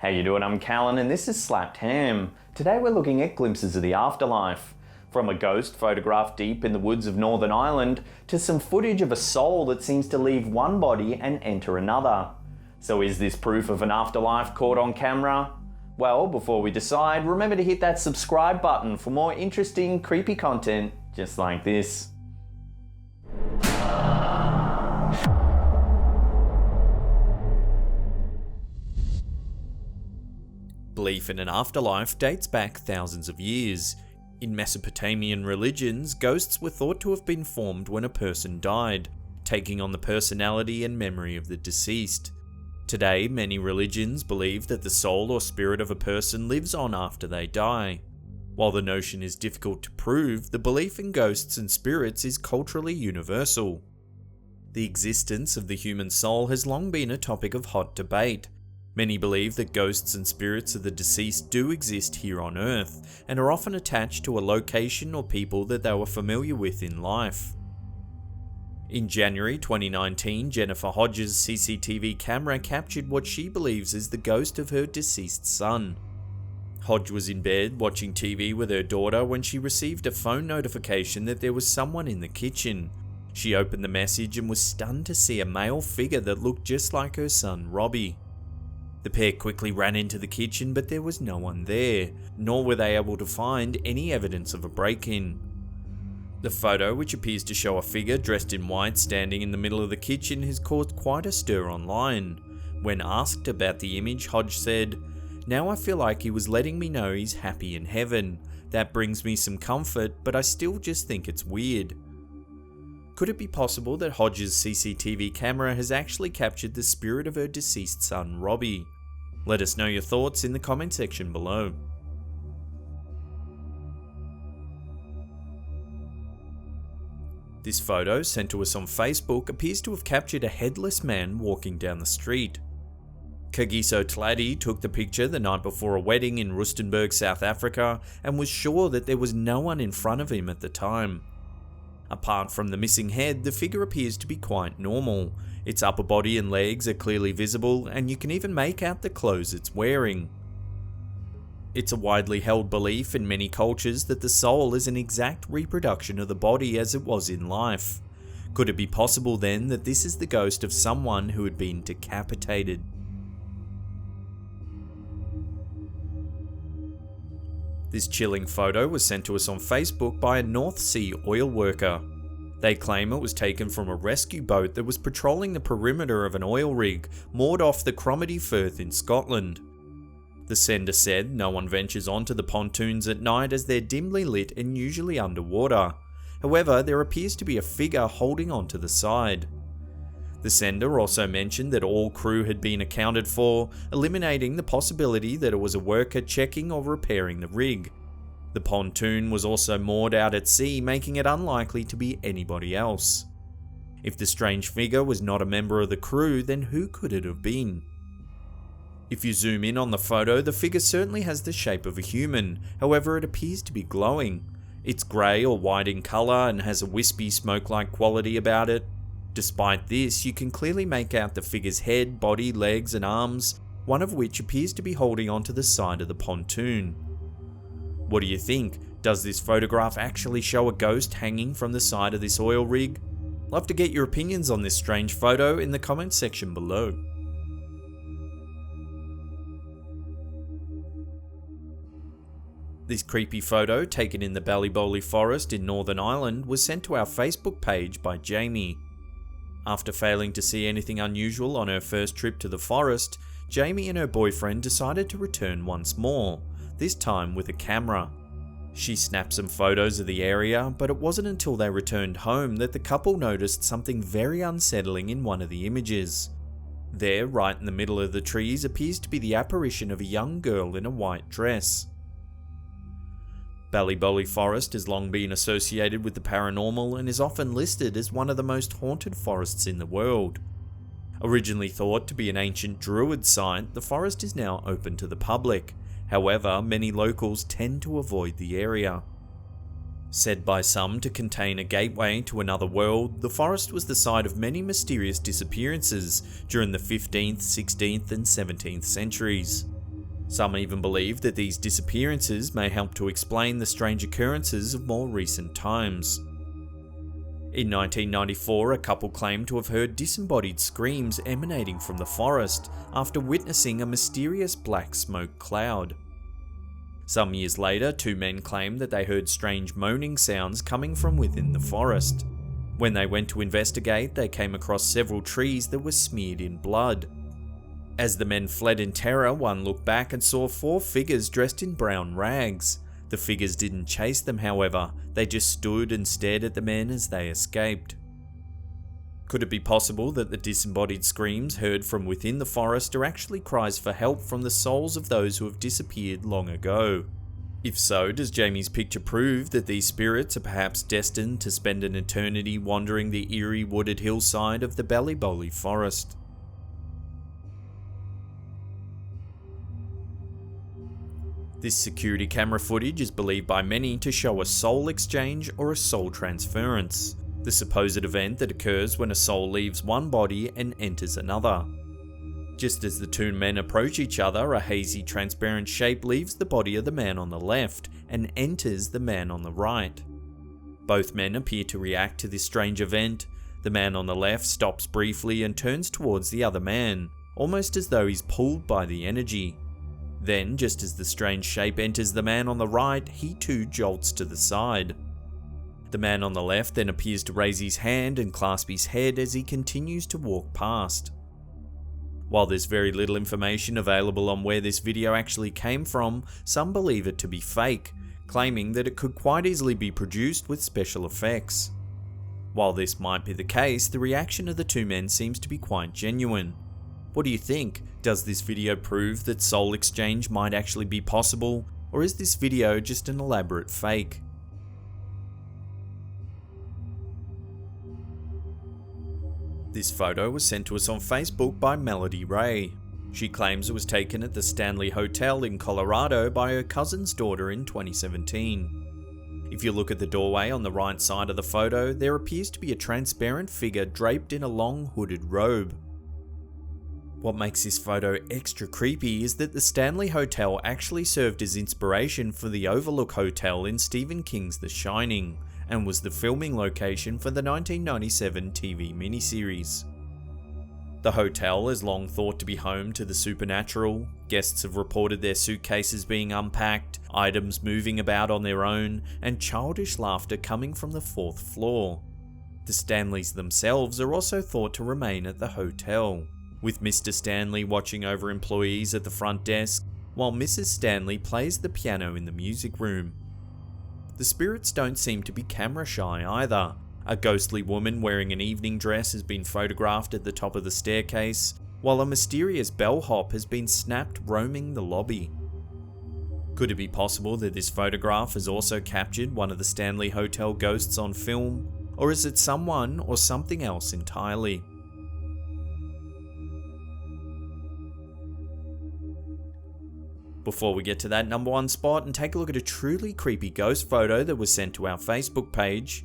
How you doing? I'm Callan and this is Slapped Ham. Today we're looking at glimpses of the afterlife. From a ghost photographed deep in the woods of Northern Ireland to some footage of a soul that seems to leave one body and enter another. So is this proof of an afterlife caught on camera? Well, before we decide, remember to hit that subscribe button for more interesting, creepy content just like this. Belief in an afterlife dates back thousands of years. In Mesopotamian religions, ghosts were thought to have been formed when a person died, taking on the personality and memory of the deceased. Today, many religions believe that the soul or spirit of a person lives on after they die. While the notion is difficult to prove, the belief in ghosts and spirits is culturally universal. The existence of the human soul has long been a topic of hot debate. Many believe that ghosts and spirits of the deceased do exist here on Earth, and are often attached to a location or people that they were familiar with in life. In January 2019, Jennifer Hodges' CCTV camera captured what she believes is the ghost of her deceased son. Hodge was in bed watching TV with her daughter when she received a phone notification that there was someone in the kitchen. She opened the message and was stunned to see a male figure that looked just like her son Robbie. The pair quickly ran into the kitchen, but there was no one there, nor were they able to find any evidence of a break-in. The photo, which appears to show a figure dressed in white standing in the middle of the kitchen, has caused quite a stir online. When asked about the image, Hodge said, "Now I feel like he was letting me know he's happy in heaven. That brings me some comfort, but I still just think it's weird." Could it be possible that Hodges' CCTV camera has actually captured the spirit of her deceased son, Robbie? Let us know your thoughts in the comment section below. This photo, sent to us on Facebook, appears to have captured a headless man walking down the street. Kagiso Tladi took the picture the night before a wedding in Rustenburg, South Africa, and was sure that there was no one in front of him at the time. Apart from the missing head, the figure appears to be quite normal. Its upper body and legs are clearly visible, and you can even make out the clothes it's wearing. It's a widely held belief in many cultures that the soul is an exact reproduction of the body as it was in life. Could it be possible then that this is the ghost of someone who had been decapitated? This chilling photo was sent to us on Facebook by a North Sea oil worker. They claim it was taken from a rescue boat that was patrolling the perimeter of an oil rig moored off the Cromarty Firth in Scotland. The sender said no one ventures onto the pontoons at night as they're dimly lit and usually underwater. However, there appears to be a figure holding onto the side. The sender also mentioned that all crew had been accounted for, eliminating the possibility that it was a worker checking or repairing the rig. The pontoon was also moored out at sea, making it unlikely to be anybody else. If the strange figure was not a member of the crew, then who could it have been? If you zoom in on the photo, the figure certainly has the shape of a human, however it appears to be glowing. It's grey or white in colour and has a wispy smoke-like quality about it. Despite this, you can clearly make out the figure's head, body, legs and arms, one of which appears to be holding onto the side of the pontoon. What do you think? Does this photograph actually show a ghost hanging from the side of this oil rig? Love to get your opinions on this strange photo in the comment section below. This creepy photo, taken in the Ballyboley Forest in Northern Ireland, was sent to our Facebook page by Jamie. After failing to see anything unusual on her first trip to the forest, Jamie and her boyfriend decided to return once more, this time with a camera. She snapped some photos of the area, but it wasn't until they returned home that the couple noticed something very unsettling in one of the images. There, right in the middle of the trees, appears to be the apparition of a young girl in a white dress. Ballyboley Forest has long been associated with the paranormal and is often listed as one of the most haunted forests in the world. Originally thought to be an ancient druid site, the forest is now open to the public. However, many locals tend to avoid the area. Said by some to contain a gateway to another world, the forest was the site of many mysterious disappearances during the 15th, 16th and 17th centuries. Some even believe that these disappearances may help to explain the strange occurrences of more recent times. In 1994, a couple claimed to have heard disembodied screams emanating from the forest after witnessing a mysterious black smoke cloud. Some years later, two men claimed that they heard strange moaning sounds coming from within the forest. When they went to investigate, they came across several trees that were smeared in blood. As the men fled in terror, one looked back and saw 4 figures dressed in brown rags. The figures didn't chase them, however, they just stood and stared at the men as they escaped. Could it be possible that the disembodied screams heard from within the forest are actually cries for help from the souls of those who have disappeared long ago? If so, does Jamie's picture prove that these spirits are perhaps destined to spend an eternity wandering the eerie wooded hillside of the Ballyboley forest? This security camera footage is believed by many to show a soul exchange or a soul transference, the supposed event that occurs when a soul leaves one body and enters another. Just as the two men approach each other, a hazy transparent shape leaves the body of the man on the left and enters the man on the right. Both men appear to react to this strange event. The man on the left stops briefly and turns towards the other man, almost as though he's pulled by the energy. Then, just as the strange shape enters the man on the right, he too jolts to the side. The man on the left then appears to raise his hand and clasp his head as he continues to walk past. While there's very little information available on where this video actually came from, some believe it to be fake, claiming that it could quite easily be produced with special effects. While this might be the case, the reaction of the two men seems to be quite genuine. What do you think? Does this video prove that soul exchange might actually be possible, or is this video just an elaborate fake? This photo was sent to us on Facebook by Melody Ray. She claims it was taken at the Stanley Hotel in Colorado by her cousin's daughter in 2017. If you look at the doorway on the right side of the photo, there appears to be a transparent figure draped in a long hooded robe. What makes this photo extra creepy is that the Stanley Hotel actually served as inspiration for the Overlook Hotel in Stephen King's The Shining, and was the filming location for the 1997 TV miniseries. The hotel is long thought to be home to the supernatural. Guests have reported their suitcases being unpacked, items moving about on their own, and childish laughter coming from the 4th floor. The Stanleys themselves are also thought to remain at the hotel, with Mr. Stanley watching over employees at the front desk, while Mrs. Stanley plays the piano in the music room. The spirits don't seem to be camera shy either. A ghostly woman wearing an evening dress has been photographed at the top of the staircase, while a mysterious bellhop has been snapped roaming the lobby. Could it be possible that this photograph has also captured one of the Stanley Hotel ghosts on film, or is it someone or something else entirely? Before we get to that number 1 spot and take a look at a truly creepy ghost photo that was sent to our Facebook page,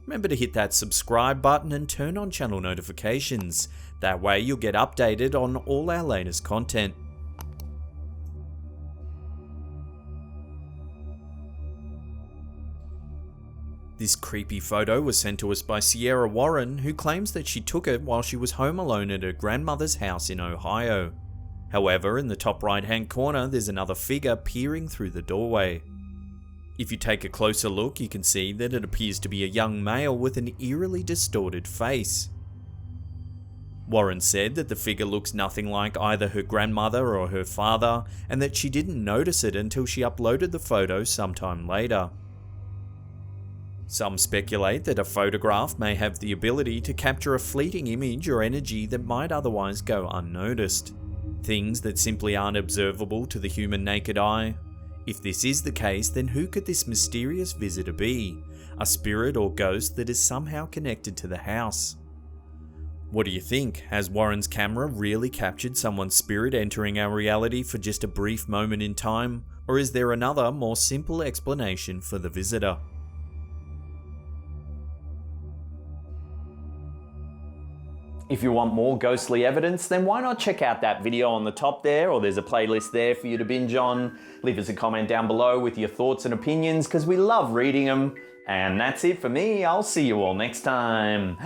remember to hit that subscribe button and turn on channel notifications. That way you'll get updated on all our latest content. This creepy photo was sent to us by Sierra Warren, who claims that she took it while she was home alone at her grandmother's house in Ohio. However, in the top right hand corner there's another figure peering through the doorway. If you take a closer look, you can see that it appears to be a young male with an eerily distorted face. Warren said that the figure looks nothing like either her grandmother or her father, and that she didn't notice it until she uploaded the photo sometime later. Some speculate that a photograph may have the ability to capture a fleeting image or energy that might otherwise go unnoticed. Things that simply aren't observable to the human naked eye. If this is the case, then who could this mysterious visitor be? A spirit or ghost that is somehow connected to the house? What do you think? Has Warren's camera really captured someone's spirit entering our reality for just a brief moment in time? Or is there another, more simple explanation for the visitor? If you want more ghostly evidence, then why not check out that video on the top there, or there's a playlist there for you to binge on. Leave us a comment down below with your thoughts and opinions, because we love reading them. And that's it for me. I'll see you all next time.